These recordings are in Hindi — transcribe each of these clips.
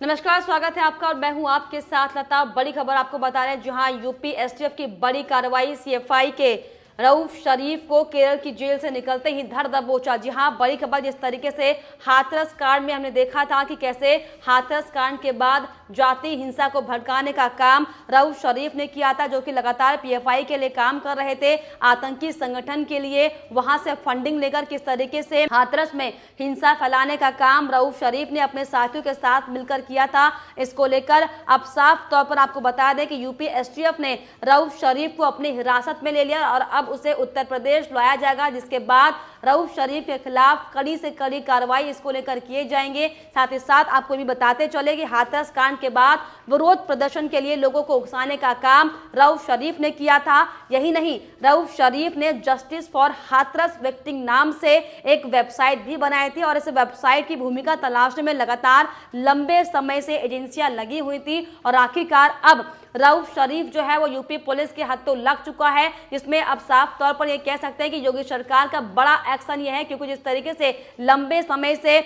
नमस्कार, स्वागत है आपका और मैं हूं आपके साथ लता। बड़ी खबर आपको बता रहे हैं, जहां यूपी एसटीएफ की बड़ी कार्रवाई। सीएफआई के रऊफ शरीफ को केरल की जेल से निकलते ही धर दबोचा। जी हां, बड़ी खबर। जिस तरीके से हाथरस कांड में हमने देखा था कि कैसे हाथरस कांड के बाद जाति हिंसा को भड़काने का काम रऊफ शरीफ ने किया था, जो कि लगातार पीएफआई के लिए काम कर रहे थे, आतंकी संगठन के लिए। वहां से फंडिंग लेकर किस तरीके से हाथरस में हिंसा फैलाने का काम रऊफ शरीफ ने अपने साथियों के साथ मिलकर किया था, इसको लेकर अब साफ तौर पर आपको बता दें कि यूपी एसटीएफ ने रऊफ शरीफ को अपनी हिरासत में ले लिया और अब उसे उत्तर प्रदेश लाया जाएगा, जिसके बाद रऊफ शरीफ के खिलाफ कड़ी से कड़ी कार्रवाई इसको लेकर किए जाएंगे। साथ ही साथ आपको भी बताते चले कि हाथरस कांड के बाद विरोध प्रदर्शन के लिए लोगों को उकसाने का काम रऊफ शरीफ ने किया था। यही नहीं, रऊफ शरीफ ने जस्टिस फॉर हाथरस विक्टिम नाम से एक वेबसाइट भी बनाई थी और इस वेबसाइट की भूमिका तलाशने में लगातार लंबे समय से एजेंसियां लगी हुई थी और आखिरकार अब रऊफ शरीफ जो है वो यूपी पुलिस के हाथ तो लग चुका है, जिसमें अब साफ तौर पर ये कह सकते हैं कि योगी सरकार का बड़ा एक्शन ये है, क्योंकि जिस तरीके से लंबे समय से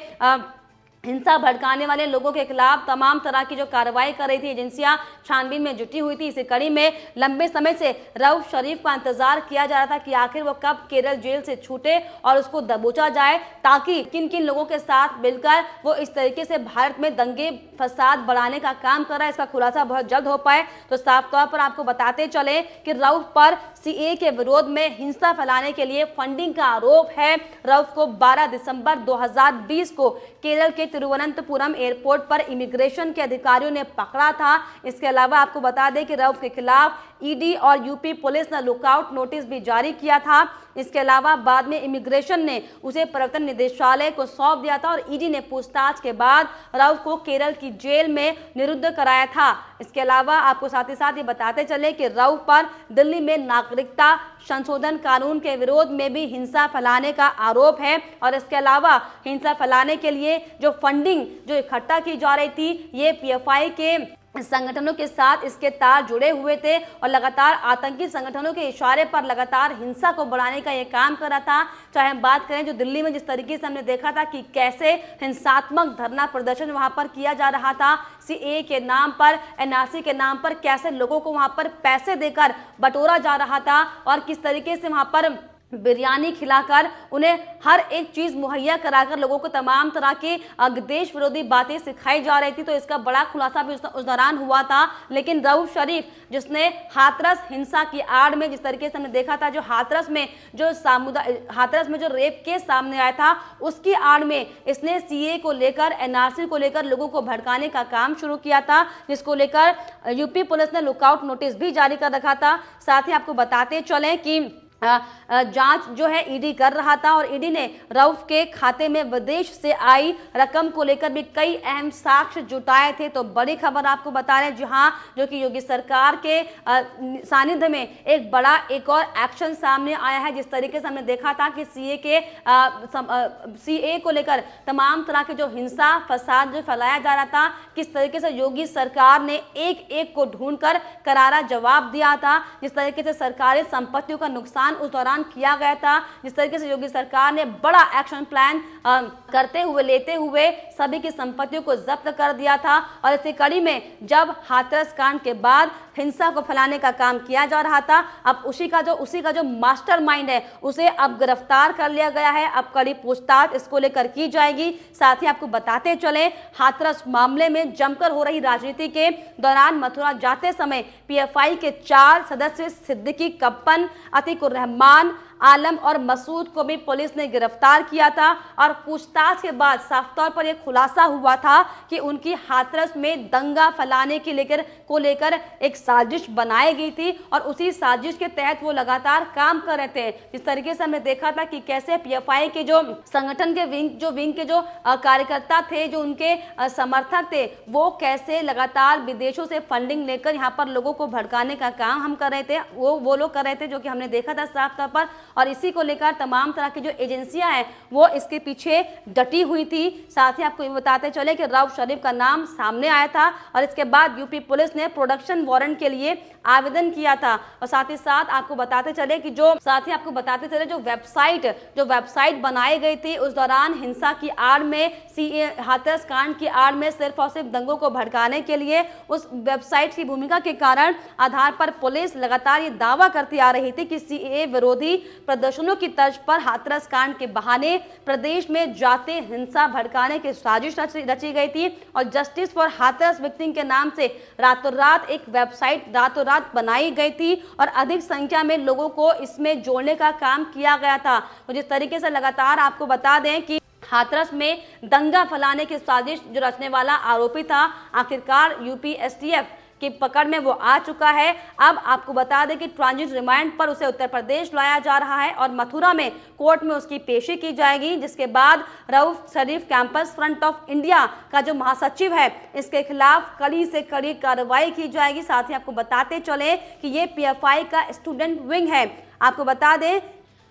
हिंसा भड़काने वाले लोगों के खिलाफ तमाम तरह की जो कार्रवाई कर रही थी एजेंसियां, छानबीन में जुटी हुई थी। इसी कड़ी में लंबे समय से रऊफ शरीफ का इंतजार किया जा रहा था कि आखिर वो कब केरल जेल से छूटे और उसको दबोचा जाए, ताकि किन किन लोगों के साथ मिलकर वो इस तरीके से भारत में दंगे फसाद बढ़ाने का काम कर रहा है, इसका खुलासा बहुत जल्द हो पाए। तो साफ तौर पर आपको बताते चले कि रऊफ पर सीए के विरोध में हिंसा फैलाने के लिए फंडिंग का आरोप है। रऊफ को 12 दिसंबर 2020 को केरल के तिरुवनंतपुरम एयरपोर्ट पर इमिग्रेशन के अधिकारियों ने पकड़ा था। इसके अलावा आपको बता दें कि रऊफ के खिलाफ ईडी और यूपी पुलिस ने लुकआउट नोटिस भी जारी किया था। इसके अलावा बाद में इमिग्रेशन ने उसे प्रवर्तन निदेशालय को सौंप दिया था और ईडी ने पूछताछ के बाद रऊफ को केरल की जेल में निरुद्ध कराया था। इसके अलावा आपको साथ ही साथ ये बताते चले कि रऊफ पर दिल्ली में नागरिकता संशोधन कानून के विरोध में भी हिंसा फैलाने का आरोप है और इसके अलावा हिंसा फैलाने के लिए जो फंडिंग जो इकट्ठा की जा रही थी, ये पीएफआई के संगठनों के साथ इसके तार जुड़े हुए थे और लगातार आतंकी संगठनों के इशारे पर लगातार हिंसा को बढ़ाने का ये काम कर रहा था। चाहे हम बात करें जो दिल्ली में जिस तरीके से हमने देखा था कि कैसे हिंसात्मक धरना प्रदर्शन वहां पर किया जा रहा था, सीए के नाम पर, एनआरसी के नाम पर, कैसे लोगों को वहां पर पैसे देकर बटोरा जा रहा था और किस तरीके से वहां पर बिरयानी खिलाकर उन्हें हर एक चीज मुहैया कराकर लोगों को तमाम तरह के देश विरोधी बातें सिखाई जा रही थी। तो इसका बड़ा खुलासा भी उस दौरान हुआ था। लेकिन रऊफ शरीफ, जिसने हाथरस हिंसा की आड़ में, जिस तरीके से हमने देखा था, जो हाथरस में जो रेप केस सामने आया था, उसकी आड़ में इसने सीए को लेकर, एनआरसी को लेकर लोगों को भड़काने का काम शुरू किया था, जिसको लेकर यूपी पुलिस ने लुकआउट नोटिस भी जारी कर रखा था। साथ ही आपको बताते चलें कि जांच जो है ईडी कर रहा था और ईडी ने रऊफ के खाते में विदेश से आई रकम को लेकर भी कई अहम साक्ष्य जुटाए थे। तो बड़ी खबर आपको बता रहे हैं, जहां जो कि योगी सरकार के सानिध्य में एक बड़ा एक और एक्शन सामने आया है। जिस तरीके से हमने देखा था कि सीए को लेकर तमाम तरह के जो हिंसा फसाद जो फैलाया जा रहा था, किस तरीके से योगी सरकार ने एक एक को ढूंढकर करारा जवाब दिया था। जिस तरीके से सरकारी संपत्तियों का नुकसान उस दौरान किया गया था, जिस तरीके से योगी सरकार ने बड़ा एक्शन प्लान लेते हुए सभी की संपत्तियों को जब्त कर दिया था। और इसी कड़ी में जब हाथरस कांड के बाद हिंसा को फैलाने का काम किया जा रहा था, अब उसी का जो मास्टरमाइंड है, उसे अब गिरफ्तार कर लिया गया है। अब कड़ी पूछताछ इसको लेकर की जाएगी। साथ ही आपको बताते चले, हाथरस मामले में जमकर हो रही राजनीति के दौरान मथुरा जाते समय पीएफआई के 4 सदस्य सिद्दीकी कप्पन, अतीकुर रहमान, आलम और मसूद को भी पुलिस ने गिरफ्तार किया था और पूछताछ के बाद साफ तौर पर यह खुलासा हुआ था कि उनकी हाथरस में दंगा फैलाने के लेकर एक साजिश बनाई गई थी और उसी साजिश के तहत वो लगातार काम कर रहे थे। जिस तरीके से हमने देखा था कि कैसे पीएफआई के जो संगठन के विंग के जो कार्यकर्ता थे, जो उनके समर्थक थे, वो कैसे लगातार विदेशों से फंडिंग लेकर यहाँ पर लोगों को भड़काने का काम हम कर रहे थे, वो लोग कर रहे थे, जो कि हमने देखा था साफ तौर पर। और इसी को लेकर तमाम तरह की जो एजेंसियां हैं वो इसके पीछे डटी हुई थी। साथ ही आपको ये बताते चले कि रऊफ शरीफ का नाम सामने आया था और इसके बाद यूपी पुलिस ने प्रोडक्शन वारंट के लिए आवेदन किया था। और साथ ही साथ आपको बताते चले कि जो वेबसाइट बनाई गई थी उस दौरान हिंसा की आड़ में, सीए हाथरस कांड की आड़ में सिर्फ और सिर्फ दंगों को भड़काने के लिए उस वेबसाइट की भूमिका के कारण आधार पर पुलिस लगातार ये दावा करती आ रही थी कि सीए विरोधी प्रदर्शनों की तर्ज पर हाथरस कांड के बहाने प्रदेश में जाते हिंसा भड़काने की साजिश रची गई थी और जस्टिस फॉर हाथरस विक्टिम के नाम से रातों रात एक वेबसाइट रातों रात बनाई गई थी और अधिक संख्या में लोगों को इसमें जोड़ने का काम किया गया था। तो जिस तरीके से लगातार आपको बता दें कि हाथरस में दंगा फैलाने की साजिश जो रचने वाला आरोपी था, आखिरकार यूपी एसटीएफ की पकड़ में वो आ चुका है। अब आपको बता दें कि ट्रांजिट रिमांड पर उसे उत्तर प्रदेश लाया जा रहा है और मथुरा में कोर्ट में उसकी पेशी की जाएगी, जिसके बाद रऊफ शरीफ कैंपस फ्रंट ऑफ इंडिया का जो महासचिव है इसके खिलाफ कड़ी से कड़ी कार्रवाई की जाएगी। साथ ही आपको बताते चले कि ये पीएफआई का स्टूडेंट विंग है।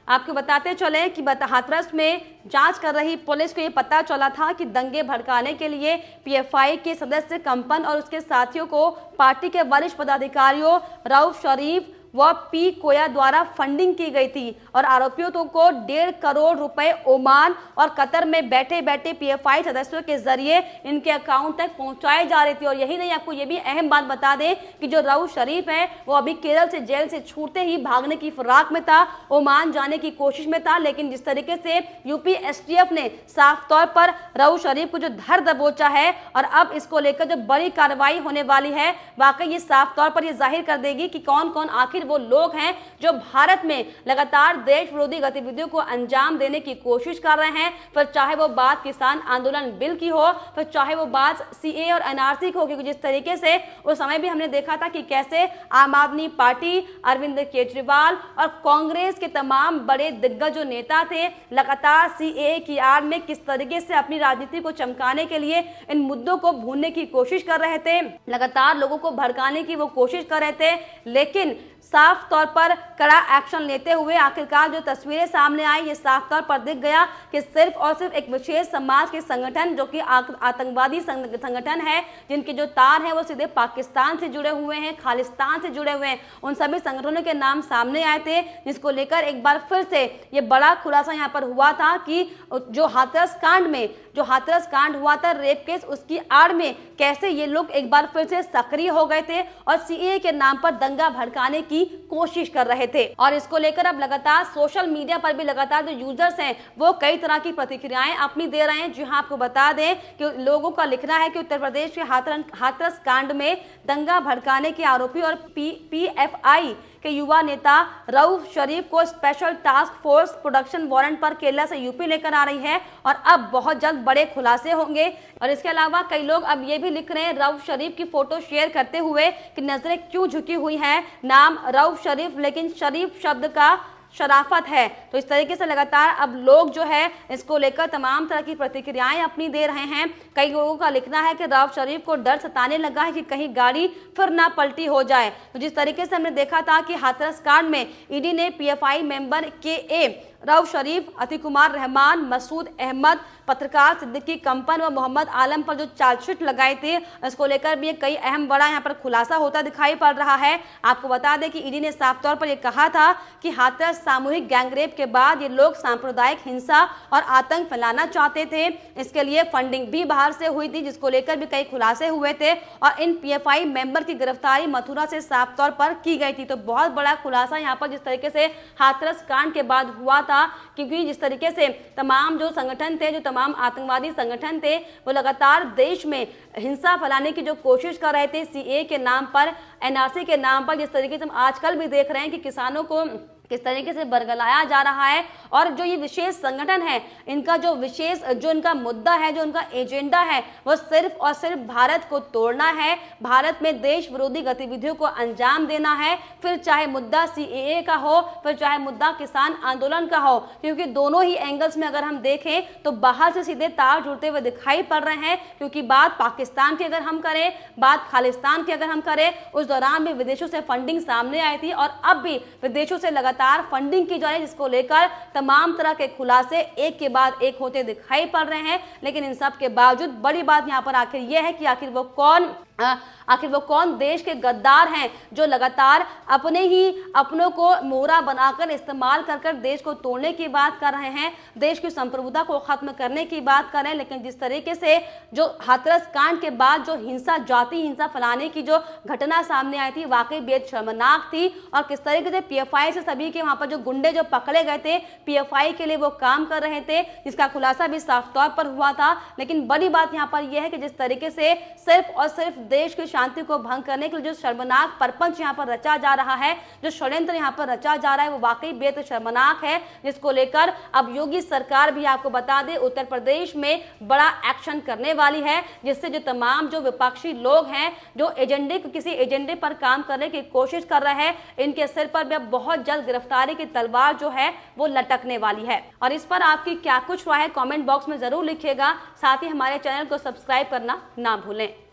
आपको बताते चले कि हाथरस में जांच कर रही पुलिस को ये पता चला था कि दंगे भड़काने के लिए पीएफआई के सदस्य कंपन और उसके साथियों को पार्टी के वरिष्ठ पदाधिकारियों रऊफ शरीफ व पी कोया द्वारा फंडिंग की गई थी और आरोपियों को 1.5 करोड़ रुपए ओमान और कतर में बैठे बैठे पीएफआई सदस्यों के जरिए इनके अकाउंट तक पहुंचाई जा रही थी। और यही नहीं, आपको ये भी अहम बात बता दें कि जो रऊफ शरीफ है वो अभी केरल से जेल से छूटते ही भागने की फिराक में था, ओमान जाने की कोशिश में था, लेकिन जिस तरीके से यूपी एसटीएफ ने साफ तौर पर रऊफ शरीफ को जो धर दबोचा है और अब इसको लेकर जो बड़ी कार्रवाई होने वाली है, वाकई ये साफ तौर पर ये जाहिर कर देगी कि कौन कौन आखिर वो लोग हैं जो भारत में लगातार देश विरोधी गतिविधियों को अंजाम देने की कोशिश कर रहे हैं। फिर चाहे वो बात किसान आंदोलन बिल की हो, फिर चाहे वो बात सीए और एनआरसी की हो, क्योंकि जिस तरीके से उस समय भी हमने देखा था कि कैसे आम आदमी पार्टी, अरविंद केजरीवाल और कांग्रेस के तमाम बड़े दिग्गज जो नेता थे लगातार सीए की आड़ में किस तरीके से अपनी राजनीति को चमकाने के लिए इन मुद्दों को भूनने की कोशिश कर रहे थे, लगातार लोगों को भड़काने की वो कोशिश कर रहे थे। लेकिन साफ तौर पर कड़ा एक्शन लेते हुए आखिरकार जो तस्वीरें सामने आई, ये साफ तौर पर दिख गया कि सिर्फ और सिर्फ एक विशेष समाज के संगठन जो कि आतंकवादी संगठन है, जिनके जो तार हैं वो सीधे पाकिस्तान से जुड़े हुए हैं, खालिस्तान से जुड़े हुए हैं, उन सभी संगठनों के नाम सामने आए थे, जिसको लेकर एक बार फिर से ये बड़ा खुलासा यहाँ पर हुआ था कि जो हाथरस कांड हुआ था, रेप केस, उसकी आड़ में कैसे ये लोग एक बार फिर से सक्रिय हो गए थे और सीए के नाम पर दंगा भड़काने की कोशिश कर रहे थे। और इसको लेकर अब लगातार सोशल मीडिया पर भी लगातार जो यूजर्स हैं वो कई तरह की प्रतिक्रियाएं अपनी दे रहे हैं। जी हाँ, आपको बता दें कि लोगों का लिखना है कि उत्तर प्रदेश के हाथरस कांड में दंगा भड़काने के आरोपी और पीएफआई के युवा नेता रऊफ शरीफ को special task force production warrant पर केरला से यूपी लेकर आ रही है और अब बहुत जल्द बड़े खुलासे होंगे। और इसके अलावा कई लोग अब ये भी लिख रहे हैं रऊफ शरीफ की फोटो शेयर करते हुए कि नजरें क्यों झुकी हुई हैं, नाम रऊफ शरीफ लेकिन शरीफ शब्द का शराफत है। तो इस तरीके से लगातार अब लोग जो है इसको लेकर तमाम तरह की प्रतिक्रियाएं अपनी दे रहे हैं। कई लोगों का लिखना है कि रऊफ शरीफ को डर सताने लगा है कि कहीं गाड़ी फिर ना पलटी हो जाए। तो जिस तरीके से हमने देखा था कि हाथरस कांड में ईडी ने पीएफआई मेंबर के रऊफ शरीफ, अति कुमार रहमान, मसूद अहमद, पत्रकार सिद्दीकी कंपन व मोहम्मद आलम पर जो चार्जशीट लगाई थी, इसको लेकर भी कई अहम बड़ा यहाँ पर खुलासा होता दिखाई पड़ रहा है। आपको बता दें कि ईडी ने साफ तौर पर यह कहा था कि हाथरस सामूहिक गैंगरेप के बाद ये लोग सांप्रदायिक हिंसा और आतंक फैलाना चाहते थे। इसके लिए फंडिंग भी बाहर से हुई थी, जिसको लेकर भी कई खुलासे हुए थे और इन पीएफआई मेंबर की गिरफ्तारी मथुरा से साफ तौर पर की गई थी। तो बहुत बड़ा खुलासा यहाँ पर जिस तरीके से हाथरस कांड के बाद हुआ था, क्योंकि जिस तरीके से तमाम जो संगठन थे, जो तमाम आतंकवादी संगठन थे, वो लगातार देश में हिंसा फैलाने की जो कोशिश कर रहे थे सीए के नाम पर, एनआरसी के नाम पर। जिस तरीके से हम आजकल भी देख रहे हैं कि किसानों को किस तरीके से बरगलाया जा रहा है और जो ये विशेष संगठन है, इनका जो इनका मुद्दा है, जो इनका एजेंडा है, वो सिर्फ और सिर्फ भारत को तोड़ना है, भारत में देश विरोधी गतिविधियों को अंजाम देना है। फिर चाहे मुद्दा सीएए का हो, फिर चाहे मुद्दा किसान आंदोलन का हो, क्योंकि दोनों ही एंगल्स में अगर हम देखें तो बाहर से सीधे तार जुड़ते हुए दिखाई पड़ रहे हैं। क्योंकि बात पाकिस्तान की अगर हम करें, बात खालिस्तान की अगर हम करें, उस दौरान भी विदेशों से फंडिंग सामने आई थी और अब भी विदेशों से लगातार लगातार फंडिंग की जा रही है, जिसको लेकर तमाम तरह के खुलासे एक के बाद एक होते दिखाई पड़ रहे हैं। लेकिन इन सब के बावजूद बड़ी बात यहाँ पर आखिर यह है कि आखिर वो कौन देश के गद्दार हैं जो लगातार अपने ही अपनों को मोहरा बनाकर इस्तेमाल कर कर देश को तोड़ने की बात कर रहे हैं, देश की संप्रभुता को खत्म करने की बात कर रहे हैं। लेकिन जिस तरीके से जो हाथरस कांड के बाद जो हिंसा, जाति हिंसा फैलाने की जो घटना सामने आई थी, वाकई बेहद शर्मनाक थी। और किस तरीके से पीएफआई से सभी के वहां पर जो गुंडे जो पकड़े गए थे, पीएफआई के लिए वो काम कर रहे थे, जिसका खुलासा भी साफ तौर पर हुआ था। लेकिन बड़ी बात यहाँ पर यह है कि जिस तरीके से सिर्फ और सिर्फ देश की शांति को भंग करने के लिए जो शर्मनाक परपंच यहाँ पर रचा जा रहा है, जो षड्यंत्र यहाँ पर रचा जा रहा है, वो वाकई बेहद शर्मनाक है, जिसको लेकर अब योगी सरकार भी आपको बता दे उत्तर प्रदेश में बड़ा एक्शन करने वाली है, जिससे जो तमाम जो विपक्षी लोग हैं, जो किसी एजेंडे पर काम करने की कोशिश कर रहे हैं, इनके सिर पर भी बहुत जल्द गिरफ्तारी की तलवार जो है वो लटकने वाली है। और इस पर आपकी क्या कुछ राय है, कमेंट बॉक्स में जरूर लिखिएगा। साथ ही हमारे चैनल को सब्सक्राइब करना ना भूलें।